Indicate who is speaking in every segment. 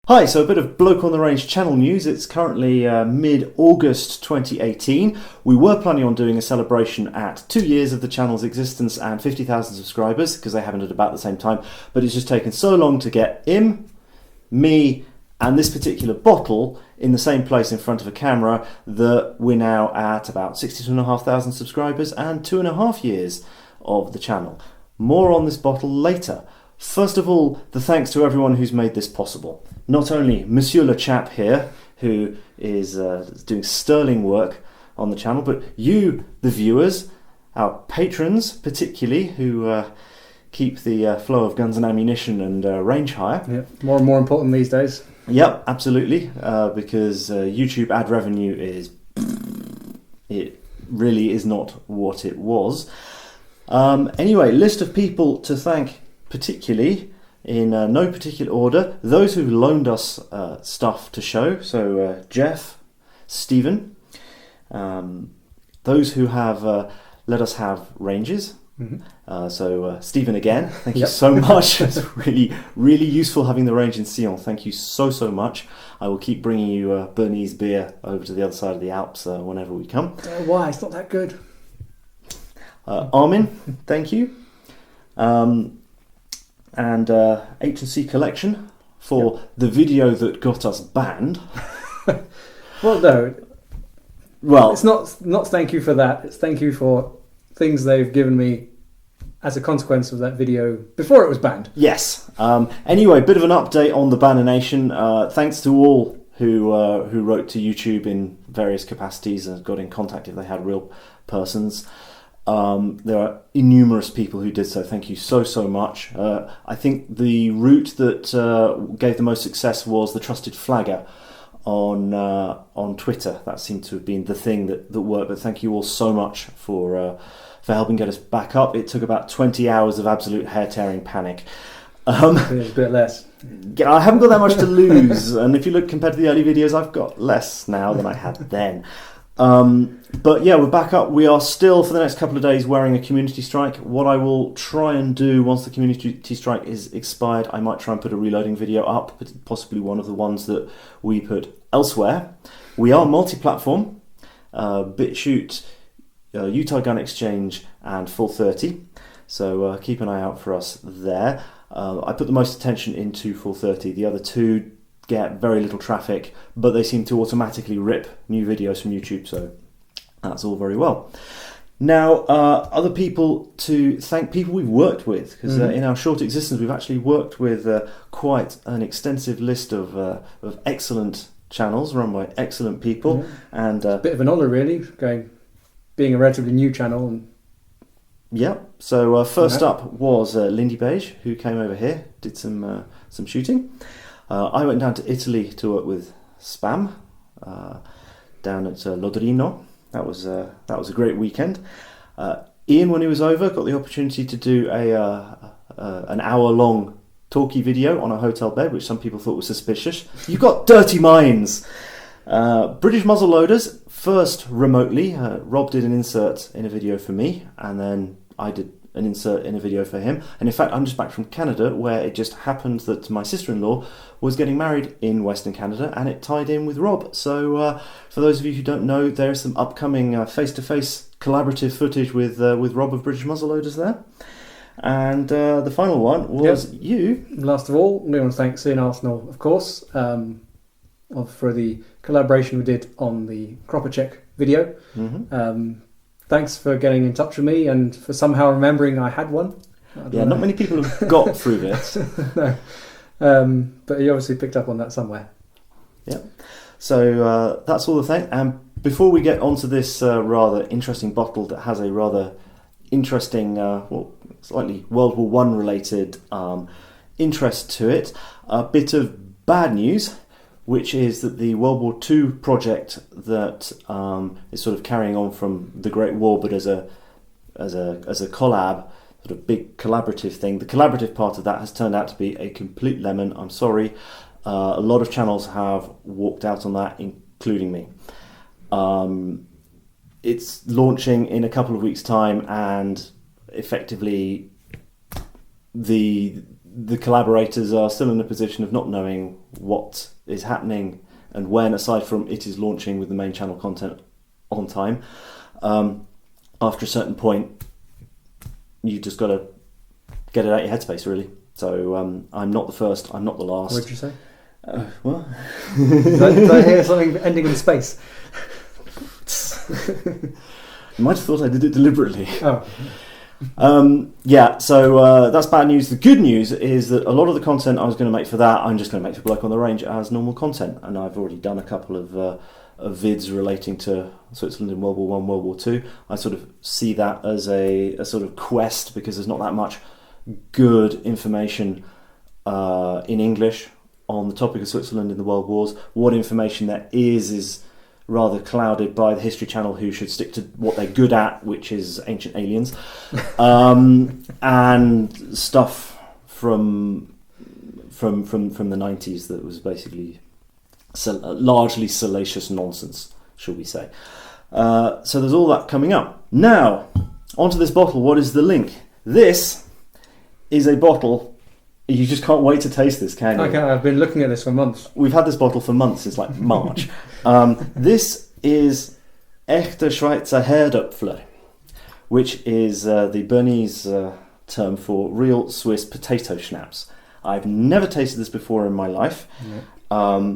Speaker 1: Hi, so a bit of Bloke on the Range channel news. It's currently mid-August 2018. We were planning on doing a celebration at 2 years of the channel's existence and 50,000 subscribers, because they happened at about the same time, but it's just taken so long to get him, me, and this particular bottle in the same place in front of a camera that we're now at about 62,500 subscribers and 2.5 years of the channel. More on this bottle later. First of all, the thanks to everyone who's made this possible. Not only Monsieur Le Chap here, who is doing sterling work on the channel, but you, the viewers, our patrons particularly, who keep the flow of guns and ammunition and range higher.
Speaker 2: Yeah, more and more important these days.
Speaker 1: Yep, absolutely, because YouTube ad revenue it really is not what it was. Anyway, list of people to thank particularly, in no particular order, those who've loaned us stuff to show. So Jeff, Stephen, those who have let us have ranges. Mm-hmm. So Stephen again, thank you so much. It's really, really useful having the range in Sion. Thank you so much. I will keep bringing you Bernese beer over to the other side of the Alps whenever we come.
Speaker 2: Why? It's not that good.
Speaker 1: Armin, thank you. And H&C Collection for the video that got us banned.
Speaker 2: Well, no.
Speaker 1: Well,
Speaker 2: it's not thank you for that. It's thank you for things they've given me as a consequence of that video before it was banned.
Speaker 1: Yes. Anyway, bit of an update on the Bannonation. Thanks to all who wrote to YouTube in various capacities and got in contact if they had real persons. There are innumerous people who did so. Thank you so much. I think the route that gave the most success was the Trusted Flagger on Twitter. That seemed to have been the thing that worked. But thank you all so much for helping get us back up. It took about 20 hours of absolute hair-tearing panic.
Speaker 2: It's a bit less.
Speaker 1: I haven't got that much to lose, and if you look compared to the early videos, I've got less now than I had then. But yeah, we're back up. We are still, for the next couple of days, wearing a community strike. What I will try and do once the community strike is expired, I might try and put a reloading video up, possibly one of the ones that we put elsewhere. We are multi-platform, BitChute, Utah Gun Exchange, and Full 30. So keep an eye out for us there. I put the most attention into Full 30. The other two get very little traffic, but they seem to automatically rip new videos from YouTube, so that's all very well. Now, other people to thank, people we've worked with, because in our short existence we've actually worked with quite an extensive list of excellent channels run by excellent people. And
Speaker 2: a bit of an honour really, being a relatively new channel. And
Speaker 1: yeah, so first up was Lindy Beige, who came over here, did some shooting. I went down to Italy to work with Spam down at Lodrino. That was a great weekend. Ian, when he was over, got the opportunity to do an hour-long talkie video on a hotel bed, which some people thought was suspicious. You've got dirty minds. British muzzleloaders, first remotely. Rob did an insert in a video for me, and then I did an insert in a video for him. And in fact, I'm just back from Canada, where it just happened that my sister-in-law was getting married in Western Canada, and it tied in with Rob. So for those of you who don't know, there's some upcoming face-to-face collaborative footage with Rob of British Muzzleloaders there. And the final one was you.
Speaker 2: Last of all, we want to thank Ian Arsenal, of course, for the collaboration we did on the Cropper Check video. Thanks for getting in touch with me and for somehow remembering I had one.
Speaker 1: Not many people have got through this.
Speaker 2: No. But he obviously picked up on that somewhere.
Speaker 1: Yeah. So that's all the thanks. And before we get onto this rather interesting bottle that has a rather interesting, slightly World War I related interest to it, a bit of bad news, which is that the World War II project that is sort of carrying on from the Great War, but as a collab, sort of big collaborative thing. The collaborative part of that has turned out to be a complete lemon. I'm sorry. A lot of channels have walked out on that, including me. It's launching in a couple of weeks' time, and effectively the the collaborators are still in a position of not knowing what is happening and when, aside from it is launching with the main channel content on time. After a certain point, you just got to get it out of your headspace, really. So I'm not the first, I'm not the last.
Speaker 2: What did you say?
Speaker 1: What?
Speaker 2: Did I hear something ending in space?
Speaker 1: You might have thought I did it deliberately.
Speaker 2: Oh.
Speaker 1: So that's bad news. The good news is that a lot of the content I was going to make for that, I'm just going to make for Bloke on the Range as normal content. And I've already done a couple of vids relating to Switzerland in World War I, World War II. I sort of see that as a sort of quest, because there's not that much good information in English on the topic of Switzerland in the World Wars. What information there is rather clouded by the History Channel, who should stick to what they're good at, which is ancient aliens, and stuff from the 90s that was basically largely salacious nonsense, shall we say. So there's all that coming up. Now, onto this bottle. What is the link? This is a bottle. You just can't wait to taste this, can you?
Speaker 2: I've been looking at this for months.
Speaker 1: We've had this bottle for months, since like March. This is Echte Schweizer Herdöpfler, which is the Bernese term for real Swiss potato schnapps. I've never tasted this before in my life. Yeah.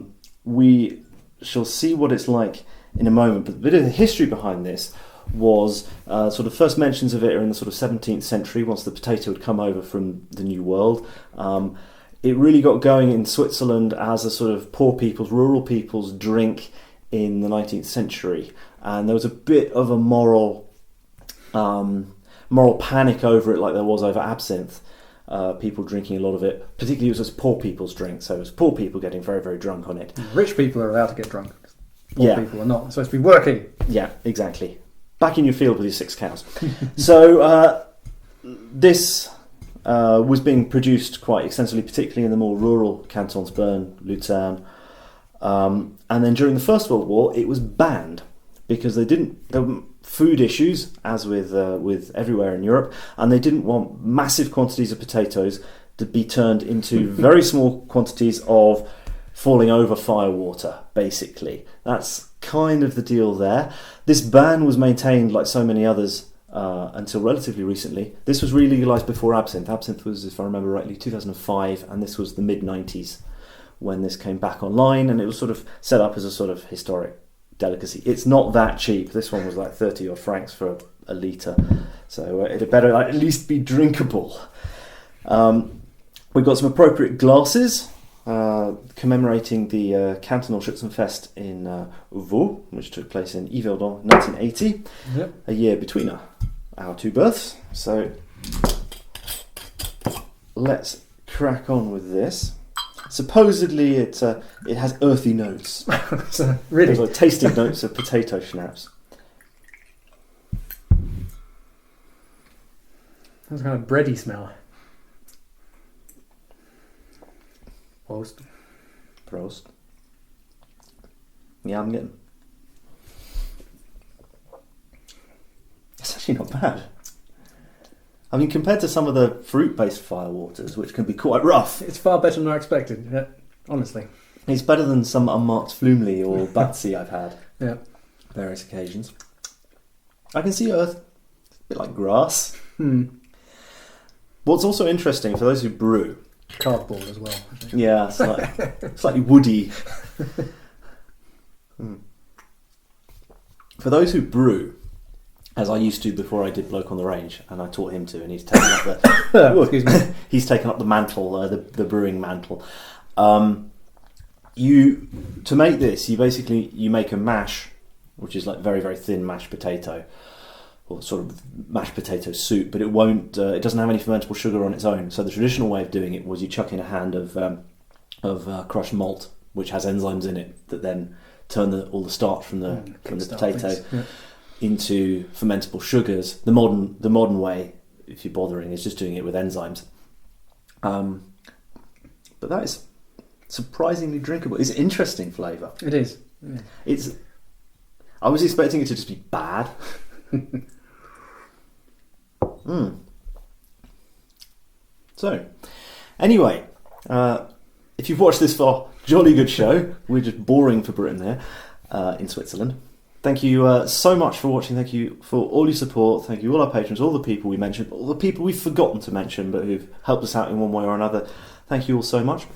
Speaker 1: We shall see what it's like in a moment, but a bit of the history behind this was sort of first mentions of it are in the sort of 17th century, once the potato had come over from the New World. It really got going in Switzerland as a sort of poor people's, rural people's drink in the 19th century, and there was a bit of a moral panic over it, like there was over absinthe. People drinking a lot of it, particularly it was poor people's drink, so it was poor people getting very, very drunk on it.
Speaker 2: Rich people are allowed to get drunk. Poor people are not. They're supposed to be working.
Speaker 1: Yeah, exactly. Back in your field with your 6 cows. So this was being produced quite extensively, particularly in the more rural cantons, Bern, Lucerne. And then during the First World War, it was banned because there were food issues, as with everywhere in Europe, and they didn't want massive quantities of potatoes to be turned into very small quantities of falling over firewater, basically. That's kind of the deal there. This ban was maintained, like so many others, until relatively recently. This was re-legalised before absinthe. Absinthe was, if I remember rightly, 2005, and this was the mid-90s when this came back online, and it was sort of set up as a sort of historic delicacy. It's not that cheap. This one was like 30 odd francs for a litre, so it had better at least be drinkable. We've got some appropriate glasses commemorating the Cantonal Schützenfest in Vaux, which took place in Yverdon 1980, a year between our two births. So let's crack on with this. Supposedly it has earthy notes.
Speaker 2: So, really?
Speaker 1: There's like tasting notes of potato schnapps.
Speaker 2: That's kind of bready smell.
Speaker 1: Prost. Yeah, I'm getting. It's actually not bad. I mean, compared to some of the fruit-based firewaters, which can be quite rough.
Speaker 2: It's far better than I expected, yeah, honestly.
Speaker 1: It's better than some unmarked Flumley or Batsy I've had.
Speaker 2: Yeah.
Speaker 1: Various occasions. I can see earth. It's a bit like grass. What's also interesting, for those who brew...
Speaker 2: Cardboard as well.
Speaker 1: Yeah, slightly woody. For those who brew, as I used to before I did Bloke on the Range, and I taught him to, and he's taken up the
Speaker 2: excuse me.
Speaker 1: He's taken up the mantle, the brewing mantle. To make this, you make a mash, which is like very, very thin mashed potato, or sort of mashed potato soup, but it doesn't have any fermentable sugar on its own. So the traditional way of doing it was you chuck in a hand of crushed malt, which has enzymes in it that then turn all the starch from the potato into fermentable sugars. The modern way, if you're bothering, is just doing it with enzymes. But that is surprisingly drinkable. It's an interesting flavour.
Speaker 2: It is. Yeah.
Speaker 1: I was expecting it to just be bad. So, Anyway, if you've watched this far, jolly good show. We're just boring for Britain here in Switzerland. Thank you so much for watching. Thank you for all your support. Thank you all our patrons, all the people we mentioned, all the people we've forgotten to mention but who've helped us out in one way or another. Thank you all so much.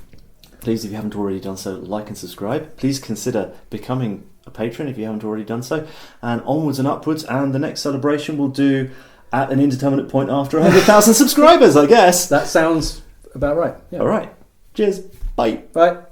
Speaker 1: Please, if you haven't already done so, like and subscribe. Please consider becoming a patron if you haven't already done so. And onwards and upwards. And the next celebration we'll do at an indeterminate point after 100,000 subscribers, I guess.
Speaker 2: That sounds about right. Yeah.
Speaker 1: All right. Cheers. Bye.
Speaker 2: Bye.